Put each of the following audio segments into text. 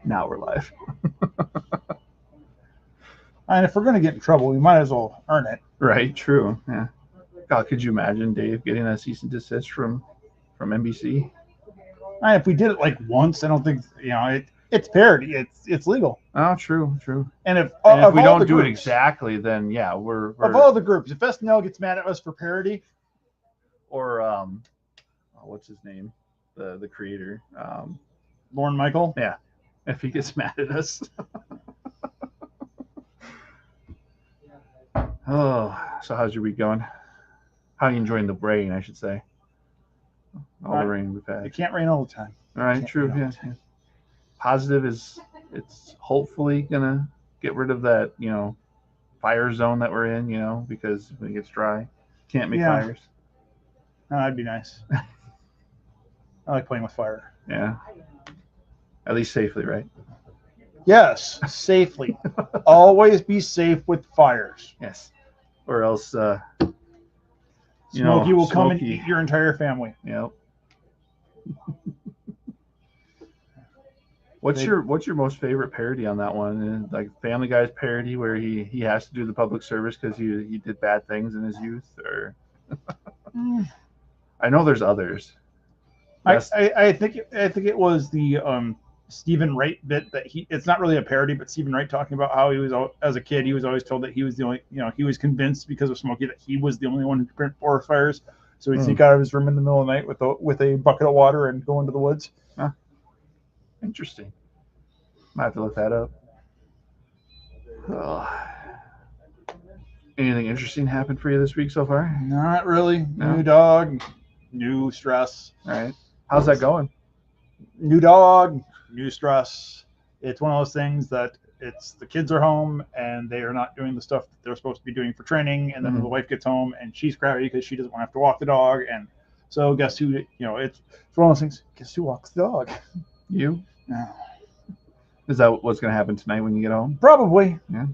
Now we're live. And if we're going to get in trouble, we might as well earn it. Right, true. Yeah. God, could you imagine Dave getting a cease and desist from NBC? And if we did it like once, I don't think it's parody. It's legal. Oh, true. And if we don't do it exactly, then yeah, we're of all the groups, if SNL gets mad at us for parody, or what's his name, the creator, Lorne Michael. Yeah, if he gets mad at us. Oh, so how's your week going? How are you enjoying the rain, I should say? All the rain we've had. It can't rain all the time. All right, true. Yeah. Positive is it's hopefully gonna get rid of that, fire zone that we're in, because when it gets dry, can't make fires. No, that'd be nice. I like playing with fire. Yeah. At least safely, right? Yes, safely. Always be safe with fires. Yes. Or else, Smokey will come and eat your entire family. Yep. What's your most favorite parody on that one? Like Family Guy's parody where he has to do the public service because he did bad things in his youth, or I know there's others. I think it was the Stephen Wright bit that it's not really a parody, but Stephen Wright talking about how he was, as a kid, he was always told that he was the only, he was convinced because of Smokey that he was the only one who could prevent forest fires. So he'd sneak out of his room in the middle of the night with a bucket of water and go into the woods. Huh. Interesting. Might have to look that up. Oh. Anything interesting happened for you this week so far? Not really. No. New dog, new stress. All right. How's that going? New dog, new stress. It's one of those things that the kids are home and they are not doing the stuff that they're supposed to be doing for training, and then the wife gets home and she's crabby because she doesn't want to have to walk the dog, and so guess who? It's one of those things. Guess who walks the dog? You? No. Is that what's going to happen tonight when you get home? Probably. Yeah.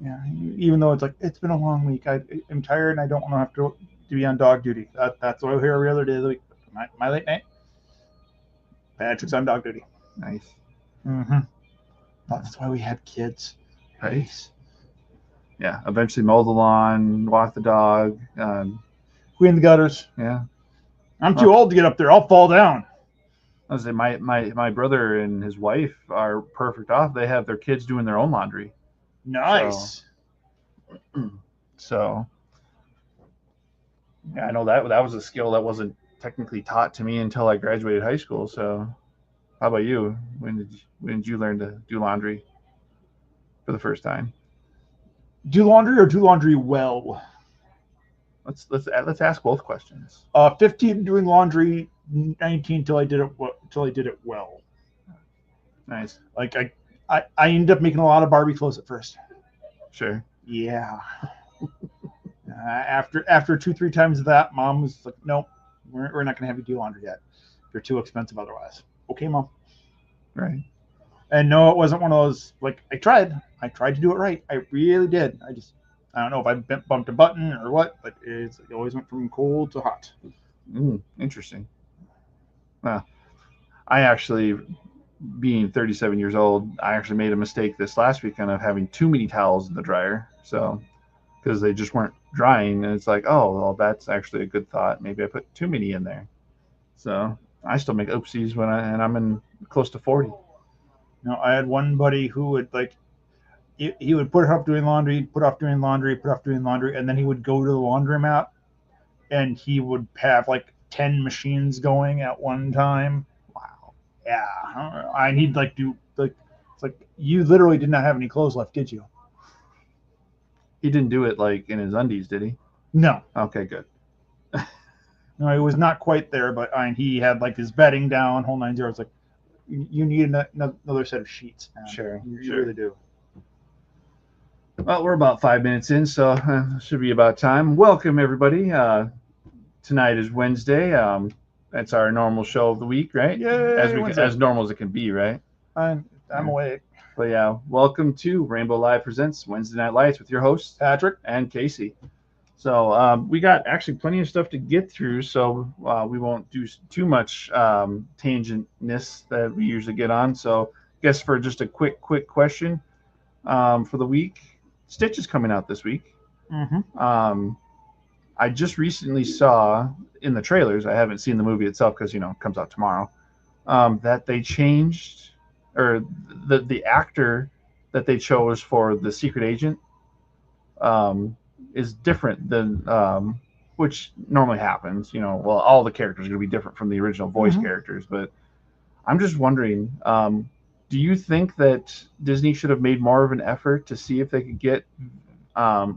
Yeah. Even though it's been a long week, I'm tired and I don't want to have to be on dog duty. That's what I hear every other day of the week. My late night. Patrick's on dog duty. Nice. Mm-hmm. That's why we had kids. Right. Yeah. Eventually mow the lawn, walk the dog. Clean the gutters. Yeah. I'm too old to get up there. I'll fall down. I was saying my brother and his wife are perfect off. They have their kids doing their own laundry. Nice. So yeah, I know that was a skill that wasn't technically taught to me until I graduated high school. So how about you? When did you learn to do laundry for the first time? Do laundry or do laundry well? Let's ask both questions. 15 doing laundry, 19 till I did it well. Nice. Like I ended up making a lot of Barbie clothes at first. Sure. Yeah. After 2-3 times of that, Mom was like, "Nope, we're not gonna have you do laundry yet. You're too expensive otherwise." Okay, Mom. Right. And no, it wasn't one of those, like, I tried to do it right. I really did. I don't know if I bumped a button or what, but it always went from cold to hot. Interesting. Well, I actually, being 37 years old, I actually made a mistake this last weekend of having too many towels in the dryer. So, because they just weren't drying, and it's like, oh, well, that's actually a good thought. Maybe I put too many in there. So I still make oopsies and I'm in close to 40. I had one buddy who would he would put off doing laundry, put off doing laundry, and then he would go to the laundromat and he would have like 10 machines going at one time. Wow. Yeah. And he'd it's like, you literally did not have any clothes left, did you? He didn't do it like in his undies, did he? No. Okay, good. No, he was not quite there, but he had like his bedding down, whole 9 yards. Like, you need another set of sheets. Man. Sure. You really do. Well, we're about 5 minutes in, so should be about time. Welcome, everybody. Tonight is Wednesday. That's our normal show of the week, right? Yeah. As normal as it can be, right? I'm awake. But yeah, welcome to Rainbow Live Presents Wednesday Night Lights with your hosts, Patrick and Casey. So we got actually plenty of stuff to get through, so we won't do too much tangentness that we usually get on. So guess for just a quick question for the week, Stitch is coming out this week. Mm-hmm. I just recently saw in the trailers. I haven't seen the movie itself because it comes out tomorrow. That they changed, or the actor that they chose for the secret agent is different than which normally happens. Well, all the characters are going to be different from the original voice characters, but I'm just wondering, do you think that Disney should have made more of an effort to see if they could get,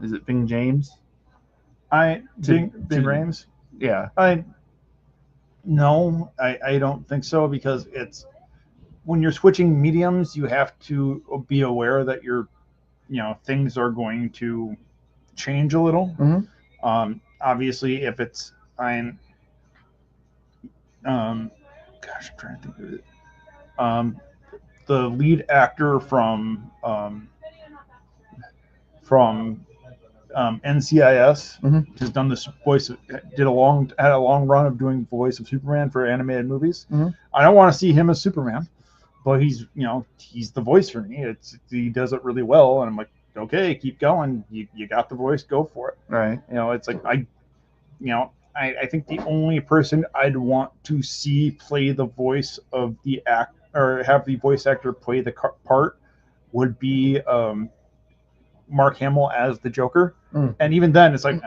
is it Ving James? Ving Rhames? Yeah. No, I don't think so, because it's when you're switching mediums, you have to be aware that things are going to change a little. Mm-hmm. Obviously, if it's gosh, I'm trying to think of it. The lead actor from NCIS has done this voice. Had a long run of doing voice of Superman for animated movies. I don't want to see him as Superman, but he's the voice for me. He does it really well, and I'm like, okay, keep going. You got the voice, go for it. Right. It's like I think the only person I'd want to see play the voice of the act, or have the voice actor play the part, would be Mark Hamill as the Joker. And even then, it's like,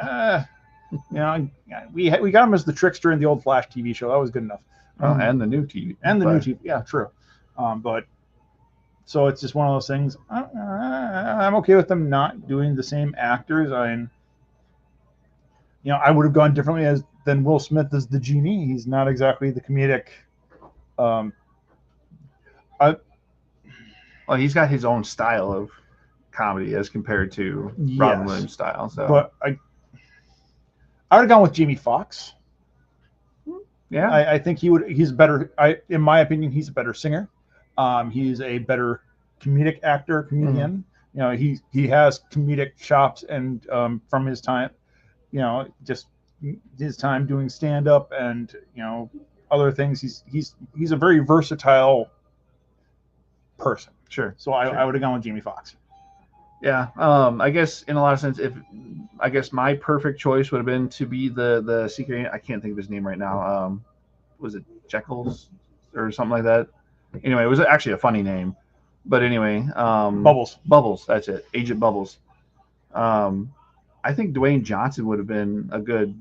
we got him as the trickster in the old Flash TV show. That was good enough. And the new TV. New TV. Yeah, true. But so it's just one of those things. I'm okay with them not doing the same actors. I would have gone differently than Will Smith as the genie. He's not exactly the comedic. Well, he's got his own style of comedy as compared to Robin Williams' style. So, but I would have gone with Jamie Foxx. Yeah, I think he's better. In my opinion, he's a better singer. He's a better comedian. He has comedic chops, and from his time, just his time doing stand up and other things. He's a very versatile person. Sure. So I would have gone with Jamie Foxx. Yeah. I guess in a lot of sense, I guess my perfect choice would have been to be the secret agent. I can't think of his name right now. Was it Jekyll's or something like that? Anyway, it was actually a funny name. But anyway, Bubbles. That's it. Agent Bubbles. I think Dwayne Johnson would have been a good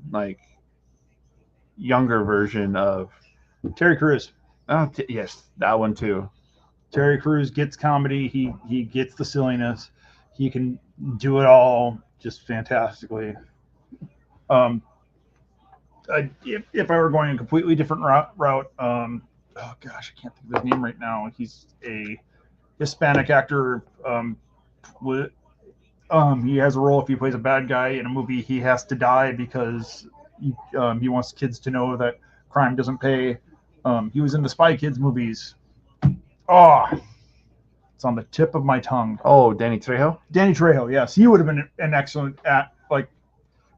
younger version of Terry Crews. Oh, yes, that one too. Terry Crews gets comedy. He gets the silliness. He can do it all just fantastically. If I were going a completely different route, oh gosh, I can't think of his name right now. He's a Hispanic actor. He has a role. If he plays a bad guy in a movie, he has to die because he wants kids to know that crime doesn't pay. He was in the Spy Kids movies. Oh, it's on the tip of my tongue. Oh, Danny Trejo? Danny Trejo, yes. He would have been an excellent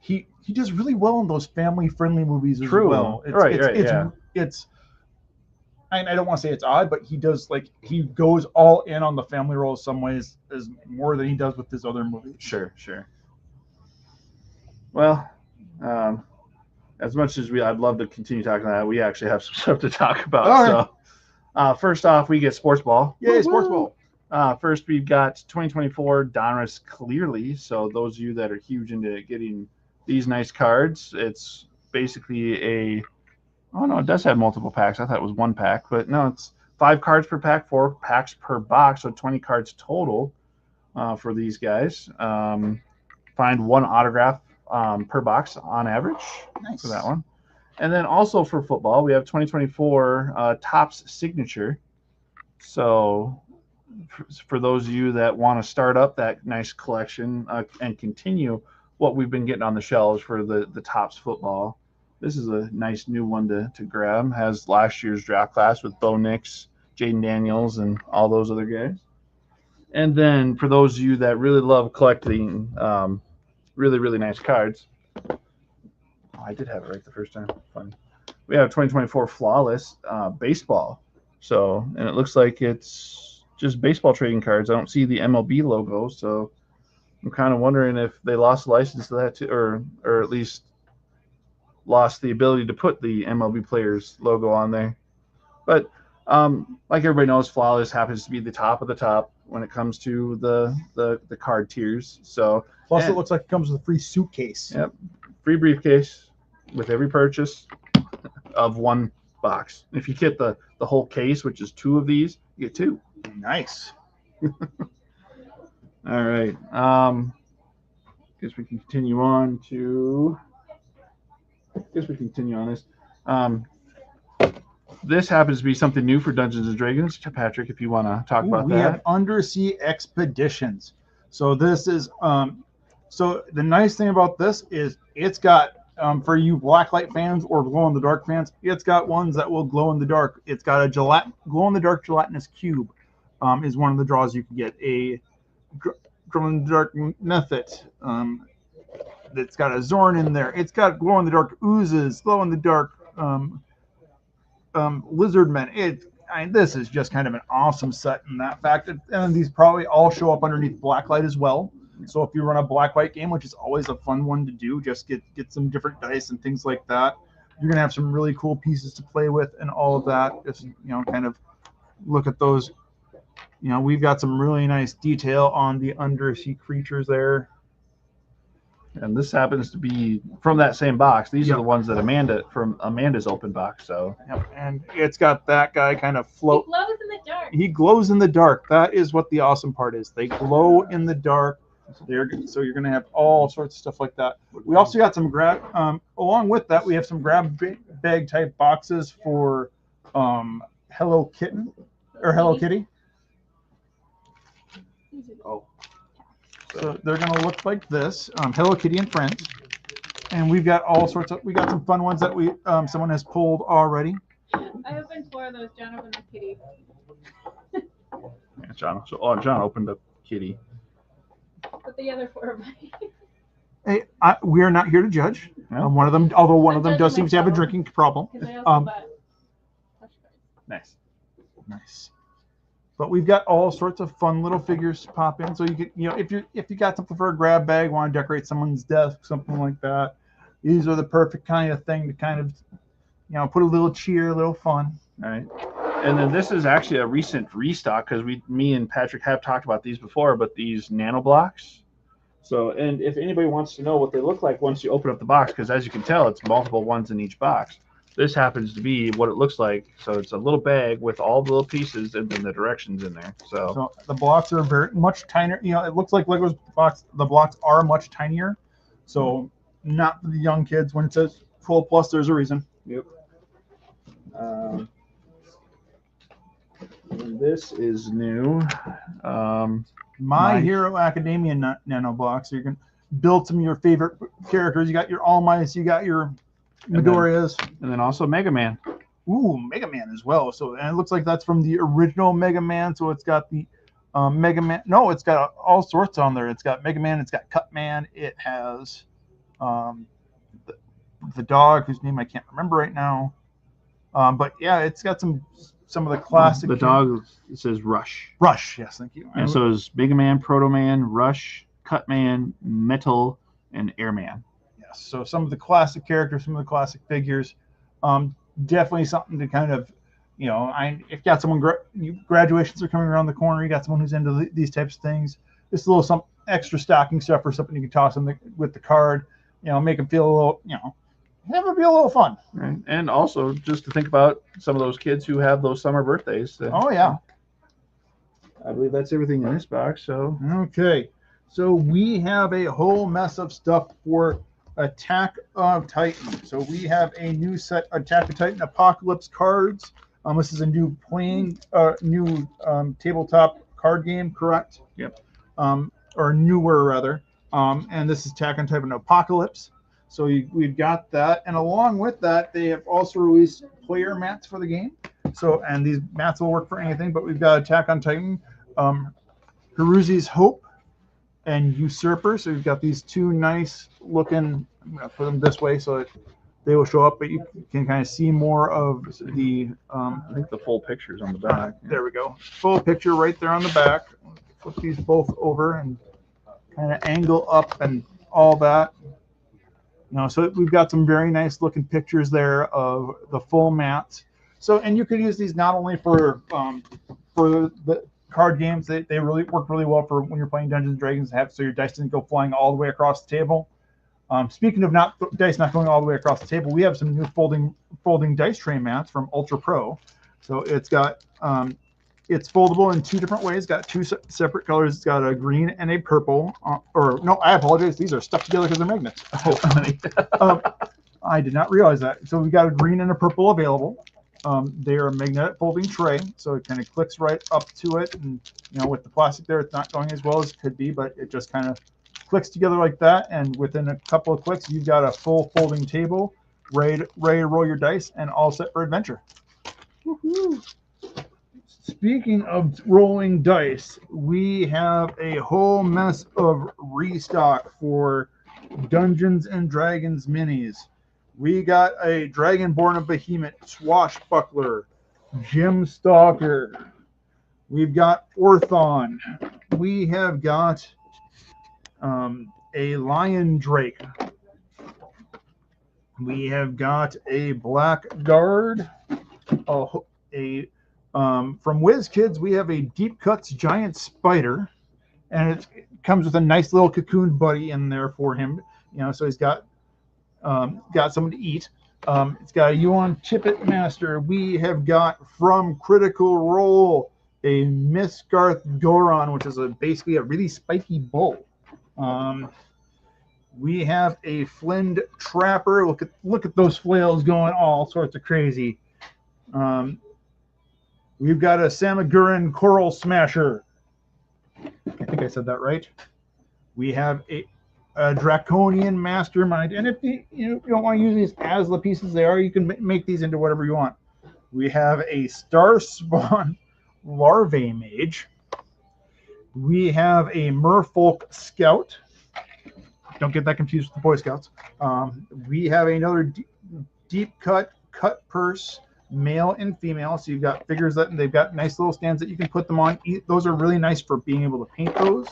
he does really well in those family-friendly movies as well. It's I don't want to say it's odd, but he does he goes all in on the family role in some ways as more than he does with his other movies. Sure. Well, as much as I'd love to continue talking about that, we actually have some stuff to talk about. All right. So, first off, we get Sports Ball. Yay, Sports Ball. First, we've got 2024 Donruss Clearly. So those of you that are huge into getting these nice cards, it's basically oh no, it does have multiple packs. I thought it was one pack, but no, it's 5 cards per pack, 4 packs per box, so 20 cards total for these guys. Find 1 autograph per box on average. Nice. For that one. And then also for football, we have 2024 Topps Signature. So for those of you that want to start up that nice collection and continue what we've been getting on the shelves for the Topps football, this is a nice new one to grab. Has last year's draft class with Bo Nix, Jaden Daniels, and all those other guys. And then for those of you that really love collecting really, really nice cards, I did have it right the first time. Funny. We have 2024 Flawless Baseball. So, and it looks like it's just baseball trading cards. I don't see the MLB logo, so I'm kind of wondering if they lost the license to that too, or at least lost the ability to put the MLB players logo on there. But like everybody knows, Flawless happens to be the top of the top when it comes to the card tiers. So plus, it looks like it comes with a free suitcase. Yep, free briefcase with every purchase of one box. If you get the whole case, which is 2 of these, you get 2. Nice. All right. Guess we can continue on to. Guess we continue on this. This happens to be something new for Dungeons and Dragons. Patrick, if you want to talk about that. We have Undersea Expeditions. So this is so the nice thing about this is it's got for you blacklight fans or glow in the dark fans, it's got ones that will glow in the dark. It's got a glow in the dark gelatinous cube. Is one of the draws you can get. A glow in the dark method. It's got a Zorn in there. It's got glow in the dark oozes, glow in the dark lizard men. This is just kind of an awesome set in that fact. And these probably all show up underneath blacklight as well. So if you run a black-white game, which is always a fun one to do, just get some different dice and things like that. You're gonna have some really cool pieces to play with and all of that. Just kind of look at those. We've got some really nice detail on the undersea creatures there. And this happens to be from that same box. These are the ones that Amanda's open box. So and it's got that guy kind of float. He glows in the dark. He glows in the dark. That is what the awesome part is. They glow in the dark. So you're going to have all sorts of stuff like that. We also got some grab. Along with that, we have some grab bag type boxes for Hello Kitten or Hello Kitty. Oh. So they're going to look like this, Hello Kitty and Friends. And we've got all sorts of, we got some fun ones that someone has pulled already. I opened 4 of those. John opened the kitty. Yeah, John. So John opened the kitty. But the other 4 are mine. Hey, we are not here to judge. No. One of them, although one of them does seem to have a drinking problem. Because I also bought touch cards. Nice. But we've got all sorts of fun little figures to pop in. So you get, if you got something for a grab bag, want to decorate someone's desk, something like that. These are the perfect kind of thing to kind of, put a little cheer, a little fun. All right. And then this is actually a recent restock because me and Patrick have talked about these before, but these nano blocks. So, and if anybody wants to know what they look like once you open up the box, because as you can tell, it's multiple ones in each box. This happens to be what it looks like. So it's a little bag with all the little pieces and then the directions in there. So the blocks are very much tinier. It looks like Lego's box. The blocks are much tinier. So not for the young kids. When it says 12 plus, there's a reason. Yep. And this is new. My Hero Academia nano blocks. So you can build some of your favorite characters. You got your All Mice. You got your Midoriya's. And then also Mega Man. Ooh, Mega Man as well. So, and it looks like that's from the original Mega Man. So it's got the Mega Man. No, it's got all sorts on there. It's got Mega Man. It's got Cut Man. It has the dog whose name I can't remember right now. But yeah, it's got some of the classic. The dog says Rush. Rush, yes, thank you. And so is Mega Man, Proto Man, Rush, Cut Man, Metal, and Airman. Yes, so some of the classic characters, some of the classic figures. Definitely something to kind of, if you got someone, graduations are coming around the corner, you got someone who's into these types of things, just a little some extra stocking stuff or something you can toss them with the card, make them feel a little, have it be a little fun. Right. And also just to think about some of those kids who have those summer birthdays. Oh, yeah. I believe that's everything in this box. So okay. So we have a whole mess of stuff for Attack of Titan. So we have a new set, Attack of Titan Apocalypse cards. This is a new tabletop card game, correct? Yep. Or newer rather. And this is Attack on Titan Apocalypse. So we've got that, and along with that, they have also released player mats for the game. So, and these mats will work for anything, but we've got Attack on Titan, Hiruzi's Hope, and Usurper. So we've got these 2 nice looking. I'm gonna put them this way so that they will show up, but you can kind of see more of the. I think the full picture's on the back. There we go. Full picture right there on the back. Flip these both over and kind of angle up and all that. So we've got some very nice looking pictures there of the full mats. So, and you can use these not only for the card games, they really work really well for when you're playing Dungeons and Dragons, so your dice doesn't go flying all the way across the table. Speaking of dice not going all the way across the table, we have some new folding dice tray mats from Ultra Pro. So it's got it's foldable in 2 different ways. Got 2 separate colors. It's got a green and a purple. Or no, I apologize. These are stuck together because they're magnets. I did not realize that. So we've got a green and a purple available. They are a magnetic folding tray, so it kind of clicks right up to it. And with the plastic there, it's not going as well as it could be, but it just kind of clicks together like that. And within a couple of clicks, you've got a full folding table, ready to roll your dice, and all set for adventure. Woohoo! Speaking of rolling dice, we have a whole mess of restock for Dungeons and Dragons minis. We got a Dragonborn of Behemoth Swashbuckler, Jim Stalker. We've got Orthon. We have got a Lion Drake. We have got a Black Guard. From WizKids, we have a Deep Cuts Giant Spider, and it comes with a nice little cocoon buddy in there for him. So he's got someone to eat. It's got a Yuan Tippet Master. We have got from Critical Role a Misgarth Goron, which is basically a really spiky bull. We have a Flind Trapper. Look at those flails going all sorts of crazy. We've got a Samaguran Coral Smasher. I think I said that right. We have a Draconian Mastermind. And if you don't want to use these as the pieces they are, you can make these into whatever you want. We have a Star Spawn Larvae Mage. We have a Merfolk Scout. Don't get that confused with the Boy Scouts. We have another deep cut purse, male and female. So you've got figures that they've got nice little stands that you can put them on. Those are really nice for being able to paint those.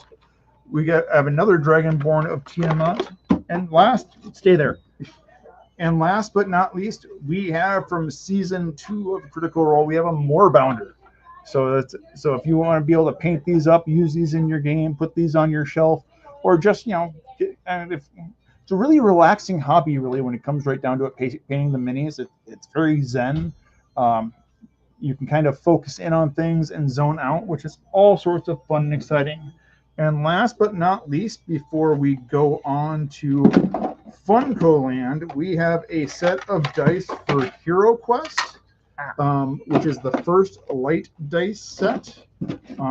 We have another Dragonborn of Tiamat. And stay there. And last but not least, we have from season 2 of Critical Role, we have a Moorbounder. So if you want to be able to paint these up, use these in your game, put these on your shelf, or just it's a really relaxing hobby, really, when it comes right down to it, painting the minis. It's very zen. You can kind of focus in on things and zone out, which is all sorts of fun and exciting. And last but not least, before we go on to Funko Land, we have a set of dice for Hero Quest, which is the first light dice set.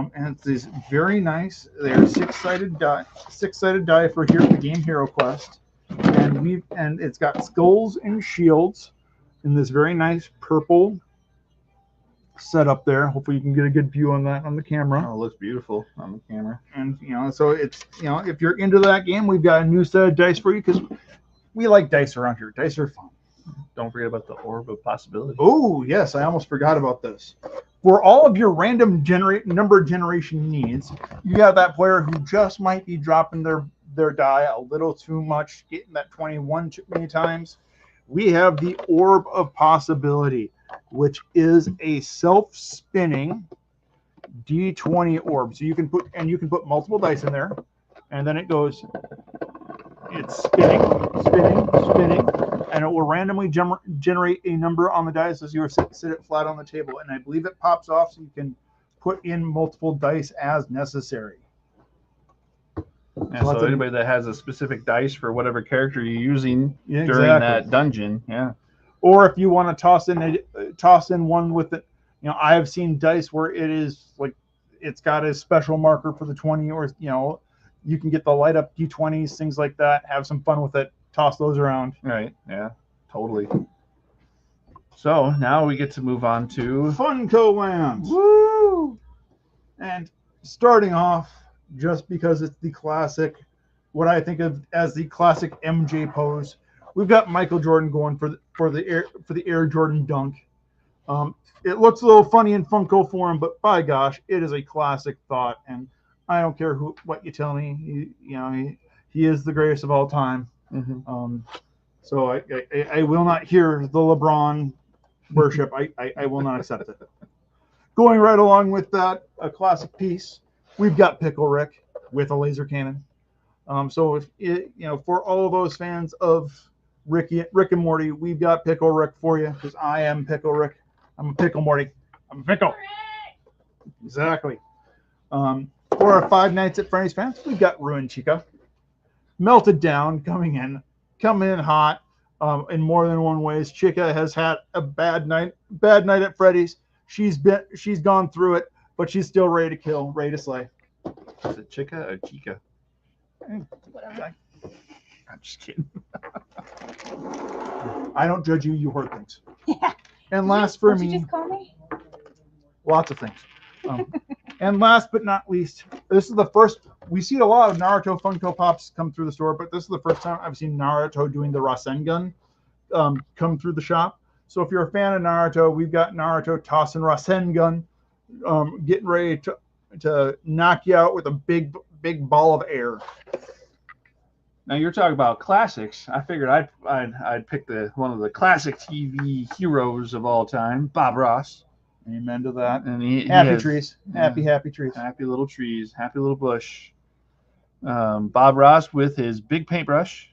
And it's very nice. They're six-sided die for the game Hero Quest. And it's got skulls and shields in this very nice purple setup there. Hopefully you can get a good view on that on the camera. Oh, it looks beautiful on the camera. And so it's if you're into that game, we've got a new set of dice for you because we like dice around here. Dice are fun. Don't forget about the Orb of Possibility. Oh yes, I almost forgot about this. For all of your random number generation needs, you have that player who just might be dropping their die a little too much, getting that 21 too many times. We have the Orb of Possibility, which is a self-spinning D20 orb. So you can put multiple dice in there, and then it's spinning, and it will randomly generate a number on the dice as you sit it flat on the table. And I believe it pops off so you can put in multiple dice as necessary. Yeah, so anybody that has a specific dice for whatever character you're using during that dungeon, Or if you want to toss in one with it, I have seen dice where it is like it's got a special marker for the 20, or you can get the light up D20s, things like that. Have some fun with it. Toss those around. Right. Yeah. Totally. So now we get to move on to Funko Land. Woo! And starting off, just because it's the classic, what I think of as the classic MJ pose, we've got Michael Jordan going for the Air Jordan Dunk. It looks a little funny in Funko form, but by gosh, it is a classic thought. And I don't care what you tell me. He is the greatest of all time. Mm-hmm. So I will not hear the LeBron worship. I will not accept it. Going right along with that, a classic piece. We've got Pickle Rick with a laser cannon. So for all of those fans of Rick and Morty, we've got Pickle Rick for you because I am Pickle Rick. I'm a Pickle Morty. I'm a Pickle. Exactly. For our Five Nights at Freddy's fans, we've got Ruined Chica. Melted down, coming in hot in more than one ways. Chica has had a bad night at Freddy's. She's gone through it, but she's still ready to kill, ready to slay. Is it Chica or Chica? Whatever. I'm just kidding. I don't judge you. You heard things. Yeah. And last for What'd me, you just call me? lots of things. And last but not least, this is the first. We see a lot of Naruto Funko Pops come through the store, but this is the first time I've seen Naruto doing the Rasengan come through the shop. So if you're a fan of Naruto, we've got Naruto tossing Rasengan, getting ready to knock you out with a big ball of air. Now you're talking about classics. I figured I'd pick one of the classic TV heroes of all time, Bob Ross. Amen to that. And he Happy has, trees. Yeah, Happy trees. happy little trees, happy little bush. Bob Ross with his big paintbrush.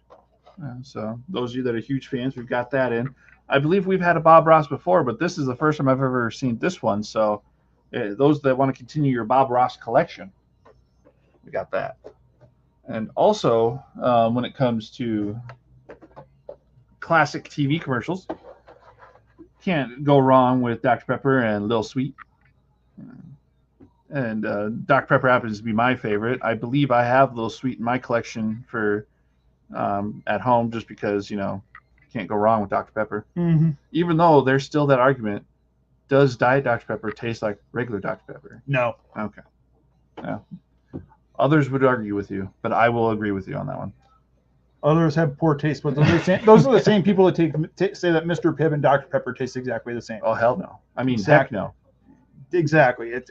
So those of you that are huge fans, we've got that in. I believe we've had a Bob Ross before, but this is the first time I've ever seen this one. So those that want to continue your Bob Ross collection, we got that. And also, when it comes to classic TV commercials, can't go wrong with Dr. Pepper and Lil Sweet. And Dr. Pepper happens to be my favorite. I believe I have Lil Sweet in my collection for at home just because, can't go wrong with Dr. Pepper. Mm-hmm. Even though there's still that argument, does Diet Dr. Pepper taste like regular Dr. Pepper? No. Okay. Yeah. Others would argue with you, but I will agree with you on that one. Others have poor taste, but those are the same people that say that Mr. Pibb and Dr. Pepper taste exactly the same. Oh, hell no. I mean, Exactly. heck no. Exactly. I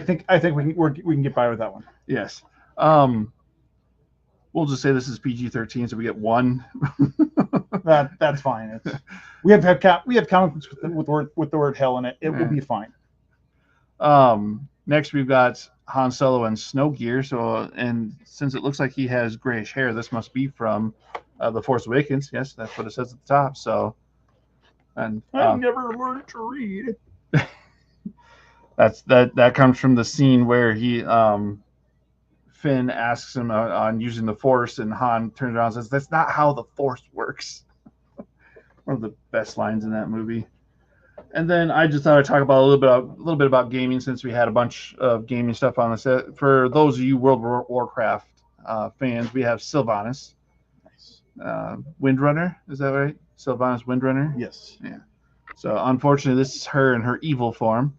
think we can get by with that one. Yes. We'll just say this is PG-13, so we get one. That's fine. We have comic books with the word hell in it. It will be fine. Next, we've got Han Solo and Snow Gear. So, and since it looks like he has grayish hair, this must be from The Force Awakens. Yes, that's what it says at the top. So, and I've never learned to read. that comes from the scene where he Finn asks him on using the Force, and Han turns around and says, "That's not how the Force works." One of the best lines in that movie. And then I just thought I'd talk about a little bit about gaming, since we had a bunch of gaming stuff on the set. For those of you World of Warcraft fans, we have Sylvanas. Nice. Windrunner, is that right? Sylvanas Windrunner? Yes. Yeah. So unfortunately, this is her in her evil form,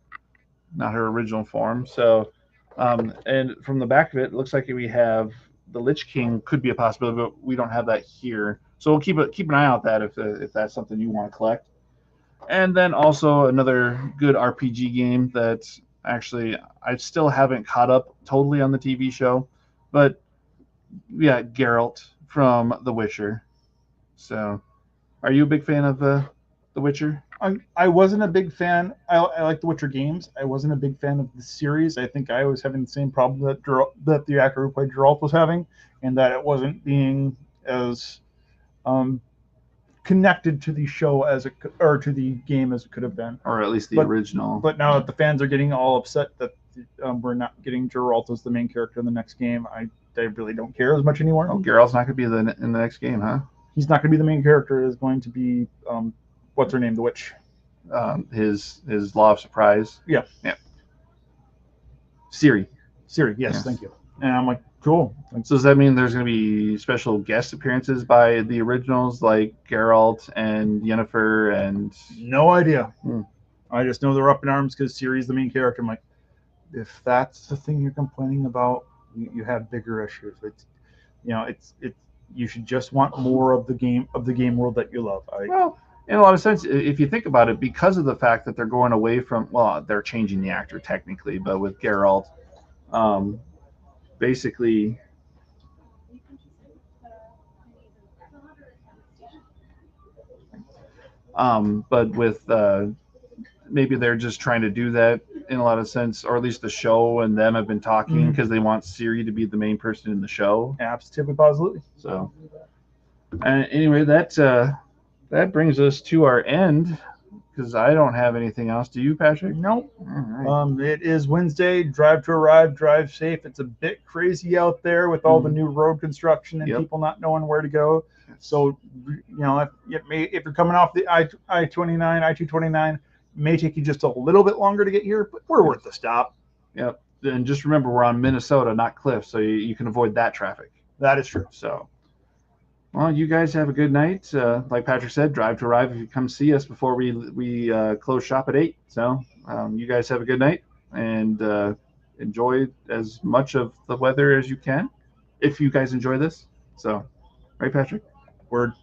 not her original form. So, and from the back of it, it looks like we have the Lich King could be a possibility, but we don't have that here. So we'll keep an eye out that if that's something you want to collect. And then also another good RPG game that actually I still haven't caught up totally on the TV show, but we got Geralt from The Witcher. So, are you a big fan of The Witcher? I wasn't a big fan. I like The Witcher games. I wasn't a big fan of the series. I think I was having the same problem that the actor who played Geralt was having, and that it wasn't being as connected to the show or to the game as it could have been, or at least the original. But now that the fans are getting all upset that we're not getting Geralt as the main character in the next game, I really don't care as much anymore. Oh, Geralt's not going to be in the next game, huh? He's not going to be the main character. It's going to be what's her name, the witch. His Law of Surprise. Yeah. Siri. Yes. Thank you. And I'm like, cool. So does that mean there's going to be special guest appearances by the originals, like Geralt and Yennefer and? No idea. I just know they're up in arms because Ciri's the main character. I'm like, if that's the thing you're complaining about, you have bigger issues. It's you should just want more of the game world that you love. Well, in a lot of sense, if you think about it, because of the fact that they're going away from, well, they're changing the actor technically, but with Geralt, basically, but with maybe they're just trying to do that in a lot of sense, or at least the show and them have been talking because they want Siri to be the main person in the show. Absolutely, positively. So, anyway, that brings us to our end because I don't have anything else. Do you, Patrick? Nope. All right. It is Wednesday. Drive to arrive. Drive safe. It's a bit crazy out there with all the new road construction and people not knowing where to go. So, if you're coming off the I-29, I-229, may take you just a little bit longer to get here, but we're worth the stop. Yep. And just remember, we're on Minnesota, not Cliff, so you can avoid that traffic. That is true. So, well, you guys have a good night. Like Patrick said, drive to arrive if you come see us before we close shop at 8. So, you guys have a good night and enjoy as much of the weather as you can if you guys enjoy this. So, right, Patrick? Word.